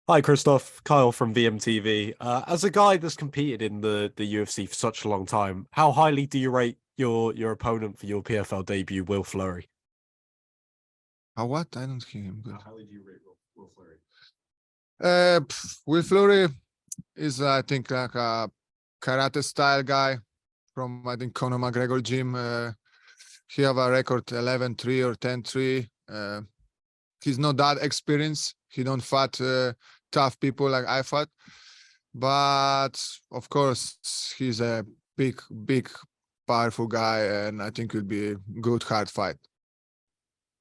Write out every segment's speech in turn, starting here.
Hi, Krzysztof. Kyle from VMTV. As a guy that's competed in the UFC for such a long time, how highly do you rate your opponent for your PFL debut, Will Fleury? What? I don't hear him good. How highly do you rate Will Fleury? Will Fleury is, I think, like a karate style guy from, I think, Conor McGregor gym. He have a record 11-3 or 10-3. He's not that experienced. He don't fight tough people like I fought. But of course, he's a big, powerful guy, and I think it'll be a good, hard fight.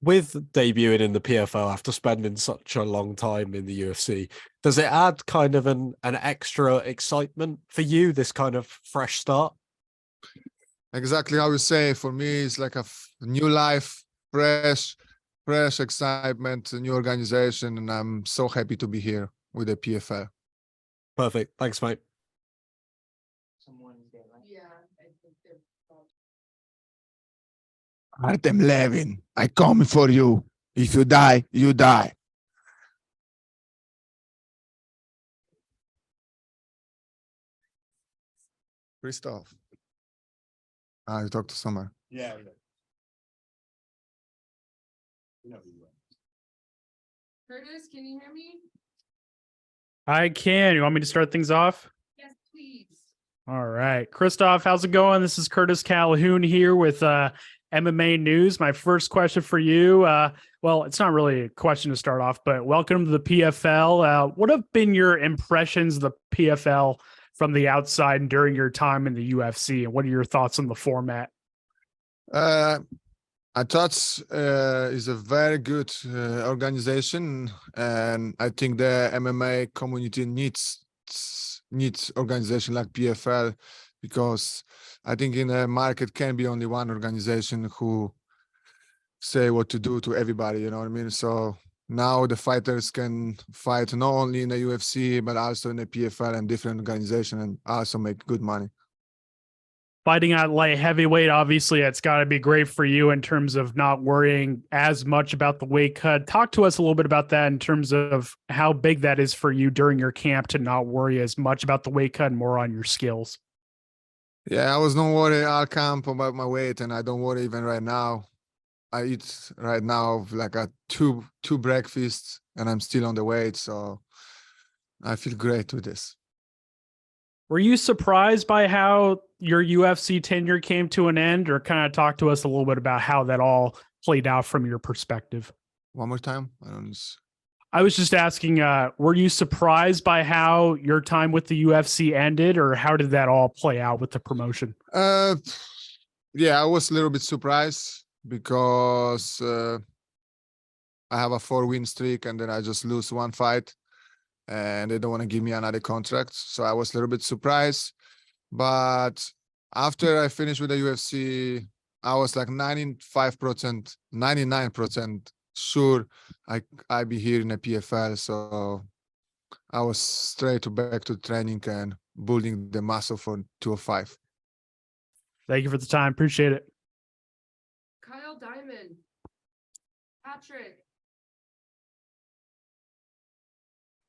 With debuting in the PFL after spending such a long time in the UFC, does it add kind of an extra excitement for you, this kind of fresh start? Exactly how you say. For me, it's like a new life, fresh excitement, a new organization, and I'm so happy to be here with the PFL. Perfect. Thanks, mate. Artem Levin, I come for you. If you die, you die. Krzysztof. You talked to someone. Yeah. Curtis, can you hear me? I can. You want me to start things off? Yes, please. All right. Krzysztof, how's it going? This is Curtis Calhoun here with MMA News. My first question for you, well, it's not really a question to start off, but welcome to the PFL. What have been your impressions of the PFL from the outside and during your time in the UFC? And what are your thoughts on the format? I thought is a very good organization, and I think the MMA community needs organization like PFL, because I think in the market can be only one organization who say what to do to everybody. You know what I mean? So now the fighters can fight not only in the UFC but also in the PFL and different organization, and also make good money. Fighting at light heavyweight, obviously, it's got to be great for you in terms of not worrying as much about the weight cut. Talk to us a little bit about that in terms of how big that is for you during your camp to not worry as much about the weight cut and more on your skills. Yeah, I was not worried all camp about my weight, and I don't worry even right now. I eat right now like a two breakfasts, and I'm still on the weight, so I feel great with this. Were you surprised by how your UFC tenure came to an end, or kind of talk to us a little bit about how that all played out from your perspective? One more time. I was just asking, were you surprised by how your time with the UFC ended, or how did that all play out with the promotion? Yeah, I was a little bit surprised because I have a 4-win streak, and then I just lose one fight, and they don't want to give me another contract. So I was a little bit surprised. But after I finished with the UFC, I was like 95%, 99% sure I be here in the PFL. So I was straight back to training and building the muscle for 205. Thank you for the time. Appreciate it. Kyle Diamond. Patrick.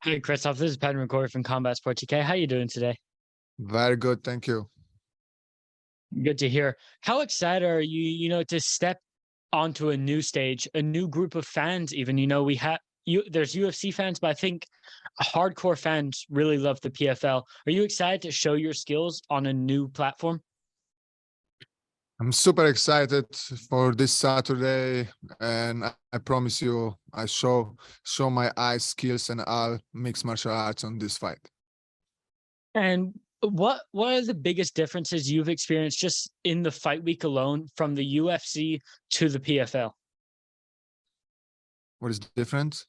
Hey, Krzysztof, this is Pat McCoy from Combat Sports UK. How you doing today? Very good, thank you. Good to hear. How excited are you, to step onto a new stage, a new group of fans even? There's UFC fans, but I think hardcore fans really love the PFL. Are you excited to show your skills on a new platform? I'm super excited for this Saturday, and I promise you, I show my eyes skills and all mixed martial arts on this fight. And what are the biggest differences you've experienced just in the fight week alone from the UFC to the PFL? What is the difference?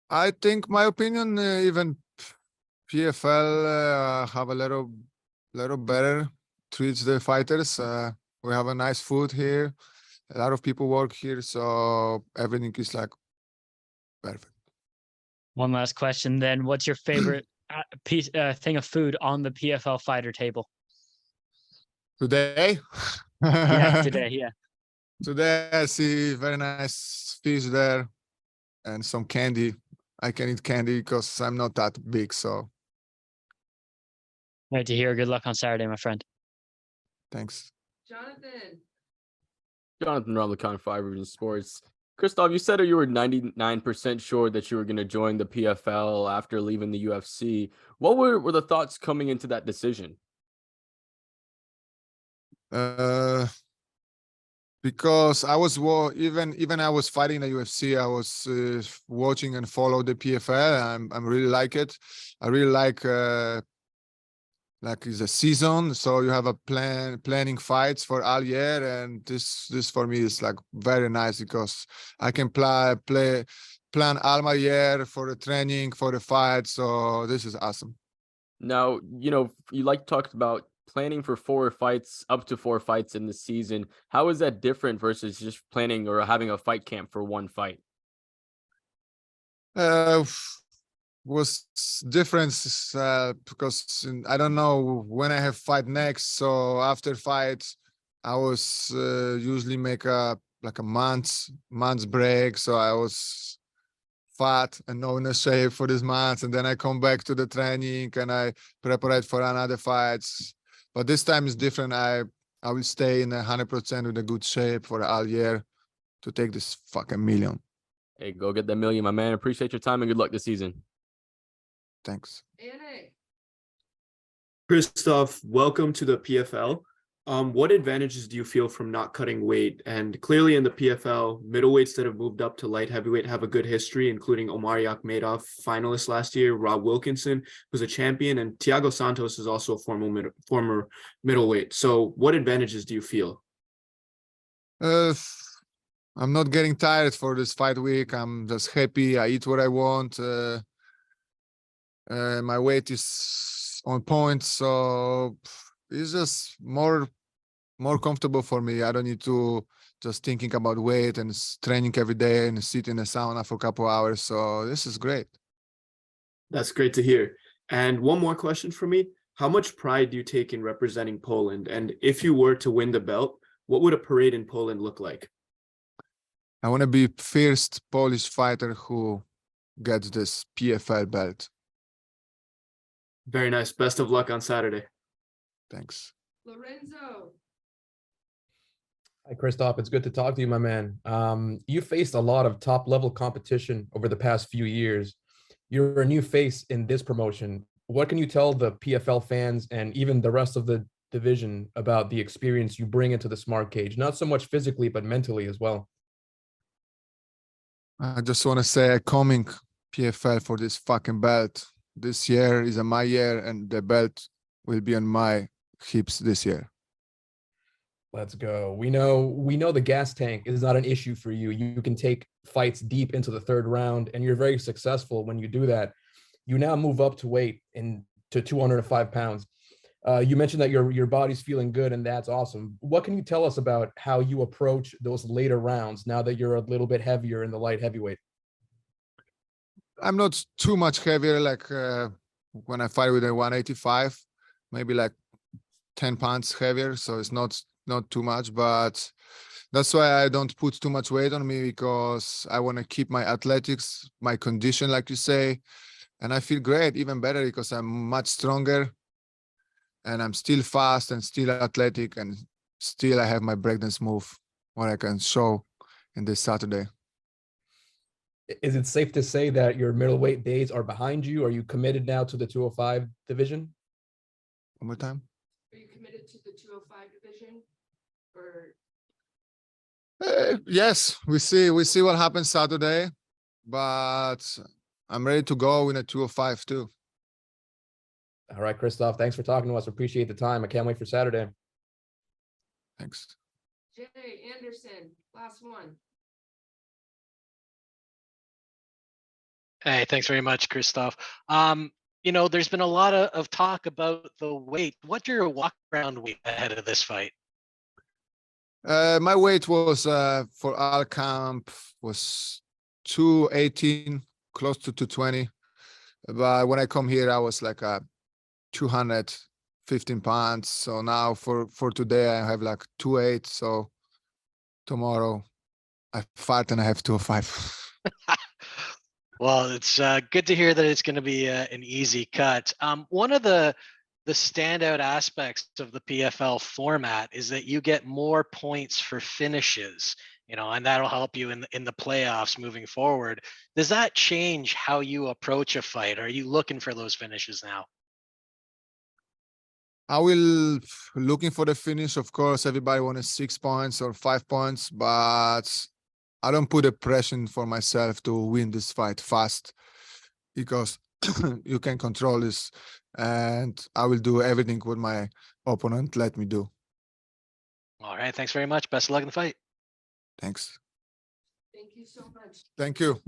I think, my opinion, even PFL have a little better treats the fighters. We have a nice food here. A lot of people work here, so everything is like perfect. One last question then. What's your favorite thing of food on the PFL fighter table? Today? Yeah, today, yeah. Today I see very nice fish there. and some candy. I can eat candy because I'm not that big. So Right to hear. Good luck on Saturday, my friend. thanks. Jonathan, Jonathan Ramlicon, 5 Region Sports. Krzysztof, you said you were 99% sure that you were going to join the PFL after leaving the UFC. What were the thoughts coming into that decision? Because I was even I was fighting the UFC, I was watching and follow the PFL. I'm really like it. I really like it's a season, so you have a planning fights for all year, and this for me is like very nice because I can plan all my year for the training, for the fight. So this is awesome. Now, you talked about planning for 4 fights, up to 4 fights in the season. How is that different versus just planning or having a fight camp for 1 fight? Was different because I don't know when I have fight next. So after fight, I was usually make a month's break. So I was fat and not in a shape for this month, and then I come back to the training and I prepare for another fights. But this time is different. I will stay in 100% with a good shape for all year to take this fucking million. Hey, go get that million, my man. Appreciate your time and good luck this season. Thanks. Anna, Krzysztof, welcome to the PFL. What advantages do you feel from not cutting weight? And clearly in the PFL, middleweights that have moved up to light heavyweight have a good history, including Omar Yakhmedov, finalist last year, Rob Wilkinson, who's a champion, and Thiago Santos is also a former middleweight. So what advantages do you feel? I'm not getting tired for this fight week. I'm just happy. I eat what I want. My weight is on point, so it's just more comfortable for me. I don't need to just thinking about weight and training every day and sit in the sauna for a couple of hours. So this is great. That's great to hear. And one more question for me. How much pride do you take in representing Poland? And if you were to win the belt, what would a parade in Poland look like? I want to be first Polish fighter who gets this PFL belt. Very nice. Best of luck on Saturday. Thanks. Lorenzo, Hi, Krzysztof. It's good to talk to you, my man. You faced a lot of top-level competition over the past few years. You're a new face in this promotion. What can you tell the PFL fans and even the rest of the division about the experience you bring into the smart cage? Not so much physically, but mentally as well. I just want to say I'm coming PFL for this fucking belt. This year is my year, and the belt will be on my hips this year. Let's go. We know the gas tank is not an issue for you. You can take fights deep into the 3rd round, and you're very successful when you do that. You now move up to weight to 205 pounds. You mentioned that your body's feeling good, and that's awesome. What can you tell us about how you approach those later rounds now that you're a little bit heavier in the light heavyweight? I'm not too much heavier like when I fight with a 185, maybe like 10 pounds heavier. So it's not too much, but that's why I don't put too much weight on me, because I want to keep my athletics, my condition, like you say. And I feel great, even better, because I'm much stronger and I'm still fast and still athletic, and still I have my breakdance move, what I can show in this Saturday. Is it safe to say that your middleweight days are behind you? Are you committed now to the 205 division? One more time. are you committed to the 205 division? Or Yes, we see what happens Saturday, but I'm ready to go in a 205 too. All right, Krzysztof, thanks for talking to us. Appreciate the time. I can't wait for Saturday. Thanks. Jay Anderson, last one. Hey, thanks very much, Krzysztof. There's been a lot of talk about the weight. What's your walk around weight ahead of this fight? My weight was for all camp was 218, close to 220. But when I come here, I was like 215 pounds. So now for today, I have like 208. So tomorrow I fight and I have 205. Well, it's good to hear that it's going to be an easy cut. One of the standout aspects of the PFL format is that you get more points for finishes, and that'll help you in the playoffs moving forward. Does that change how you approach a fight? Are you looking for those finishes now? I will looking for the finish. Of course, everybody wants 6 points or 5 points, but I don't put a pressure for myself to win this fight fast because you can control this, and I will do everything what my opponent let me do. All right. Thanks very much. Best of luck in the fight. Thanks. Thank you so much. Thank you.